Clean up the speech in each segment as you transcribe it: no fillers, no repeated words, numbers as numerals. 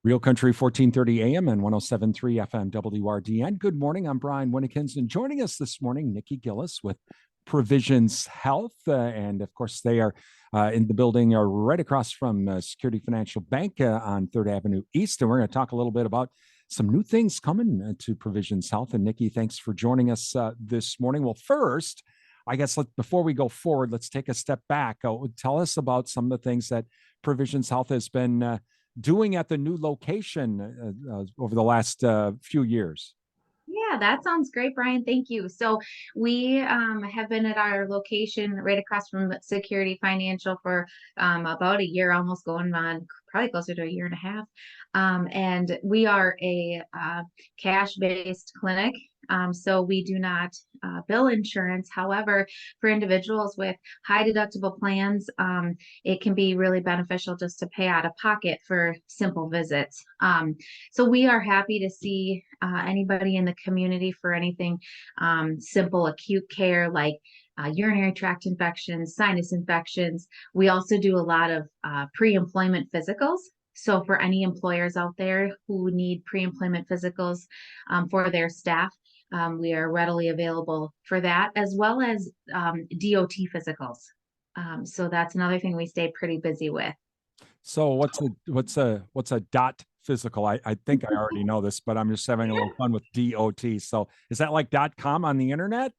Real Country 1430 AM and 1073 FM WRDN. Good morning. I'm Brian Winnikins, and joining us this morning, Nikki Gilles with Provisions Health. And of course, they are in the building right across from Security Financial Bank on 3rd Avenue East. And we're going to talk a little bit about some new things coming to Provisions Health. And Nikki, thanks for joining us this morning. Well, first, I guess before we go forward, let's take a step back. Tell us about some of the things that Provisions Health has been doing at the new location over the last few years. Yeah, that sounds great, Brian. Thank you. So we have been at our location right across from Security Financial for about a year, almost going on probably closer to a year and a half. And we are a cash-based clinic. So we do not bill insurance. However, for individuals with high deductible plans, it can be really beneficial just to pay out of pocket for simple visits. So we are happy to see anybody in the community for anything simple acute care like urinary tract infections, sinus infections. We also do a lot of pre-employment physicals. So for any employers out there who need pre-employment physicals for their staff, we are readily available for that, as well as DOT physicals. So that's another thing we stay pretty busy with. So what's a dot physical? I think I already know this, but I'm just having a little fun with DOT. So is that like .com on the internet?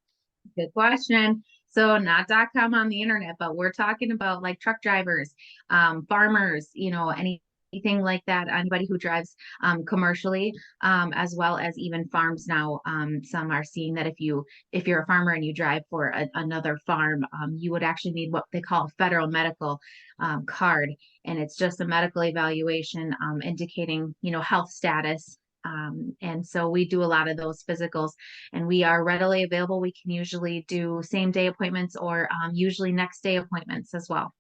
Good question. So not .com on the internet, but we're talking about like truck drivers, farmers, anything like that. Anybody who drives commercially, as well as even farms now. Some are seeing that if you're a farmer and you drive for another farm, you would actually need what they call a federal medical card, and it's just a medical evaluation indicating health status. And so we do a lot of those physicals, and we are readily available. We can usually do same day appointments or usually next day appointments as well.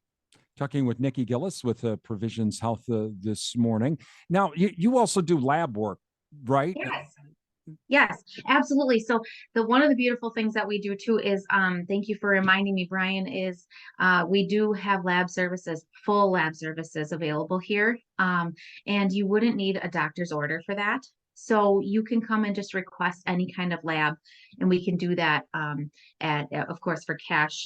Talking with Nikki Gilles with Provisions Health this morning. Now, you also do lab work, right? Yes. Yes, absolutely. So the one of the beautiful things that we do too is thank you for reminding me, Brian, is we do have lab services, full lab services available here. And you wouldn't need a doctor's order for that. So you can come and just request any kind of lab, and we can do that of course, for cash.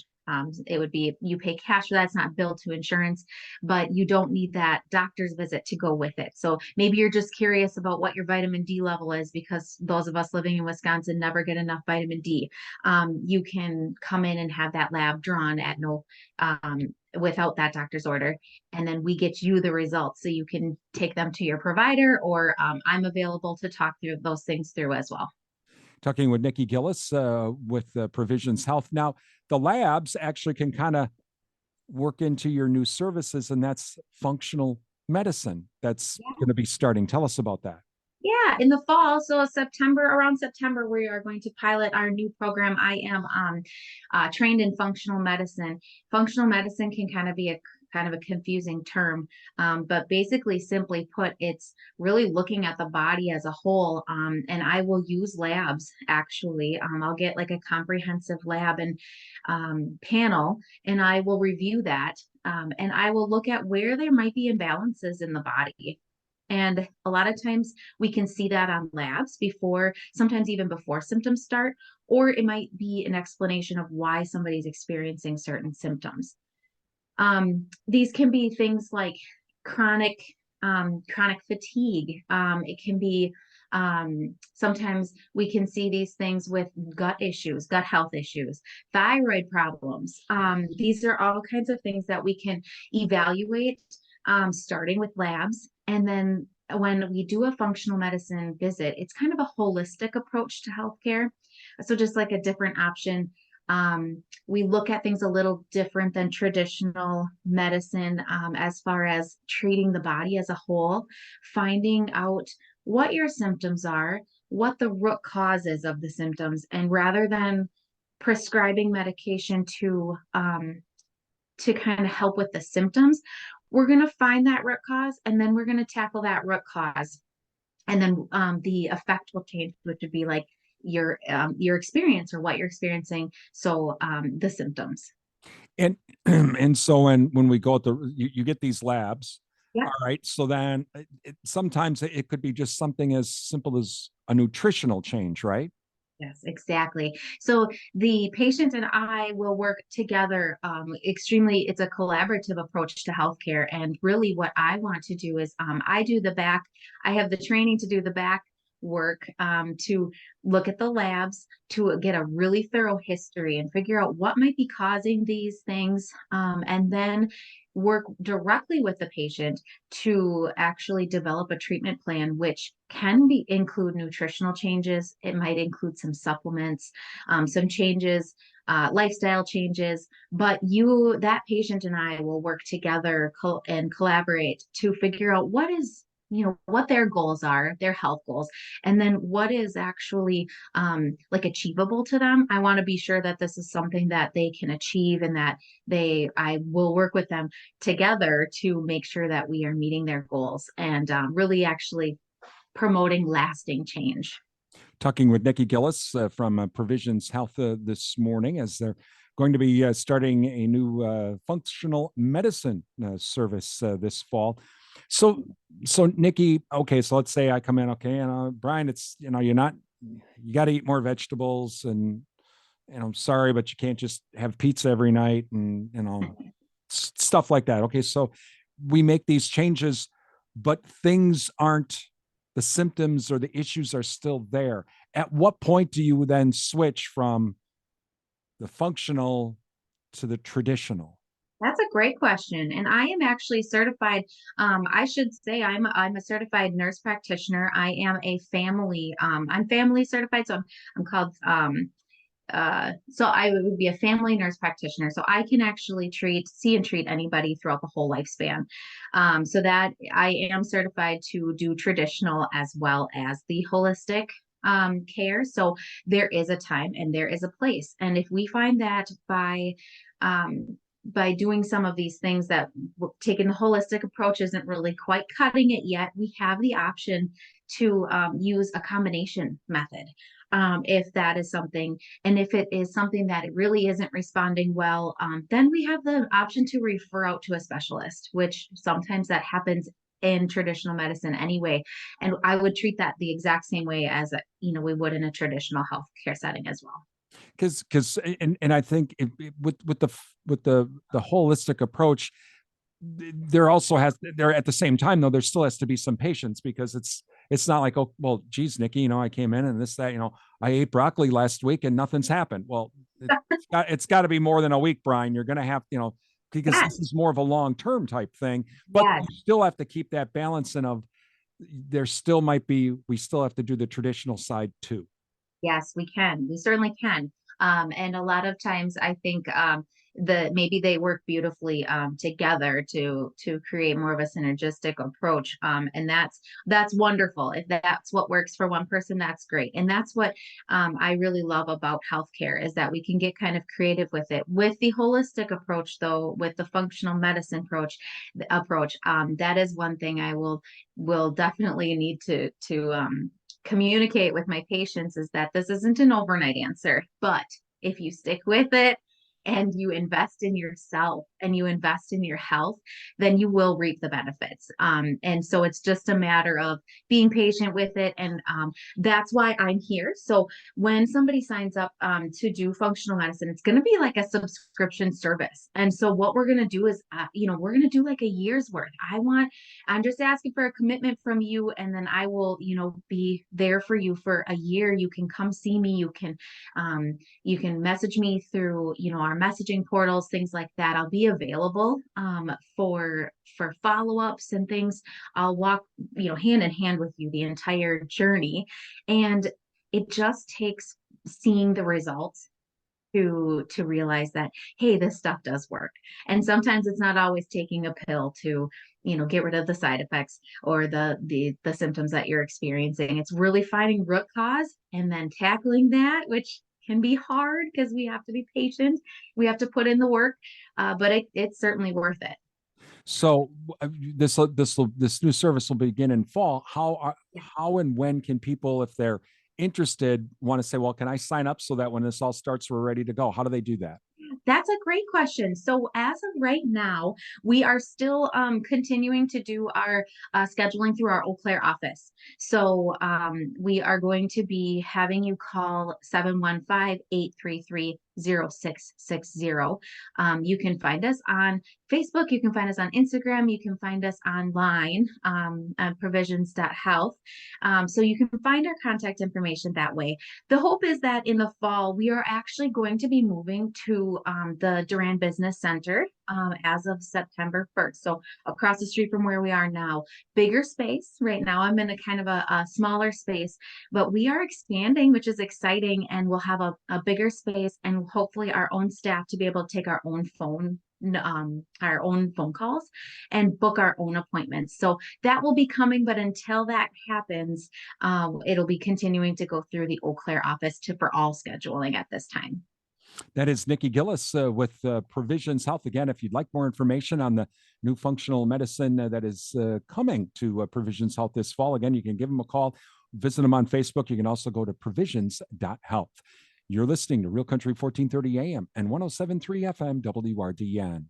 It would be you pay cash for that. It's not billed to insurance, but you don't need that doctor's visit to go with it. So maybe you're just curious about what your vitamin D level is, because those of us living in Wisconsin never get enough vitamin D. You can come in and have that lab drawn at no without that doctor's order, and then we get you the results so you can take them to your provider, or I'm available to talk through those things through as well. Talking with Nikki Gilles with Provisions Health. Now, the labs actually can kind of work into your new services, and that's functional medicine that's going to be starting. Tell us about that. Yeah, in the fall, so around September, we are going to pilot our new program. I am trained in functional medicine. Functional medicine can kind of be a confusing term, but basically, simply put, it's really looking at the body as a whole. And I will use labs actually. I'll get like a comprehensive lab and panel, and I will review that. And I will look at where there might be imbalances in the body. And a lot of times we can see that on labs sometimes even before symptoms start, or it might be an explanation of why somebody's experiencing certain symptoms. These can be things like chronic fatigue. It can be sometimes we can see these things with gut issues, gut health issues, thyroid problems. These are all kinds of things that we can evaluate starting with labs. And then when we do a functional medicine visit, it's kind of a holistic approach to healthcare. So just like a different option. We look at things a little different than traditional medicine as far as treating the body as a whole, finding out what your symptoms are, what the root cause is of the symptoms, and rather than prescribing medication to kind of help with the symptoms, we're going to find that root cause, and then we're going to tackle that root cause. And then the effect will change, which would be like your experience or what you're experiencing. So the symptoms. And and so when we go at you get these labs, Yeah. All right. So then sometimes it could be just something as simple as a nutritional change, right? Yes, exactly. So the patient and I will work together. It's a collaborative approach to healthcare. And really, what I want to do is I have the training to do the back work, to look at the labs, to get a really thorough history and figure out what might be causing these things. And then work directly with the patient to actually develop a treatment plan, which can be include nutritional changes. It might include some supplements, some changes, lifestyle changes. But that patient and I will work together and collaborate to figure out what their goals are, their health goals, and then what is actually like achievable to them. I want to be sure that this is something that they can achieve, and that I will work with them together to make sure that we are meeting their goals, and really actually promoting lasting change. Talking with Nikki Gilles from Provisions Health this morning, as they're going to be starting a new functional medicine service this fall. So, so Nikki, okay, so let's say I come in, okay, and Brian, it's you got to eat more vegetables, and I'm sorry, but you can't just have pizza every night, and stuff like that. Okay, so we make these changes, but things aren't, the symptoms or the issues are still there. At what point do you then switch from the functional to the traditional? That's a great question. And I am actually certified. I should say I'm a certified nurse practitioner. I'm family certified. So I'm called, so I would be a family nurse practitioner. So I can actually see and treat anybody throughout the whole lifespan. So that I am certified to do traditional as well as the holistic care. So there is a time and there is a place. And if we find that by doing some of these things that taking the holistic approach isn't really quite cutting it yet, we have the option to use a combination method. If that is something, and if it is something that it really isn't responding well, then we have the option to refer out to a specialist, which sometimes that happens in traditional medicine anyway. And I would treat that the exact same way as we would in a traditional healthcare setting as well. Because and I think with the holistic approach, there at the same time though there still has to be some patience, because it's not like, oh well geez Nikki, I came in and this that I ate broccoli last week and nothing's happened. Well, it's got to be more than a week, Brian. You're going to have, because this Yes, is more of a long-term type thing, but yes, you still have to keep that balance in of, there still might be, we still have to do the traditional side too. yes, we can. We certainly can. And a lot of times I think maybe they work beautifully together to create more of a synergistic approach. And that's wonderful. If that's what works for one person, that's great. And that's what I really love about healthcare, is that we can get kind of creative with it. With the holistic approach, though, with the functional medicine approach, that is one thing I will definitely need to communicate with my patients, is that this isn't an overnight answer, but if you stick with it and you invest in yourself and you invest in your health, then you will reap the benefits. And so it's just a matter of being patient with it. And that's why I'm here. So when somebody signs up to do functional medicine, it's going to be like a subscription service. And so what we're going to do is, we're going to do like a year's worth. I'm just asking for a commitment from you, and then I will, be there for you for a year. You can come see me. You can message me through, our messaging portals, things like that. I'll be available for follow-ups and things. I'll walk, hand in hand with you the entire journey. And it just takes seeing the results to realize that, hey, this stuff does work. And sometimes it's not always taking a pill to get rid of the side effects or the symptoms that you're experiencing. It's really finding root cause and then tackling that, which can be hard because we have to be patient, we have to put in the work, but it's certainly worth it. So this new service will begin in fall. Yeah. How and when can people, if they're interested, want to say, well, can I sign up so that when this all starts, we're ready to go? How do they do that? That's a great question. So as of right now, we are still continuing to do our scheduling through our Eau Claire office. So we are going to be having you call 715-833-0660. You can find us on Facebook. You can find us on Instagram. You can find us online on provisions.health. So you can find our contact information that way. The hope is that in the fall, we are actually going to be moving to the Durand Business Center as of September 1st. So across the street from where we are now, bigger space. Right now, I'm in a kind of a smaller space, but we are expanding, which is exciting, and we'll have a bigger space and hopefully our own staff to be able to take our own phone calls and book our own appointments. So that will be coming, but until that happens, it'll be continuing to go through the Eau Claire office for all scheduling at this time. That is Nikki Gilles with Provisions Health. Again, if you'd like more information on the new functional medicine that is coming to Provisions Health this fall, again, you can give them a call, visit them on Facebook. You can also go to provisions.health. You're listening to Real Country 1430 AM and 107.3 FM WRDN.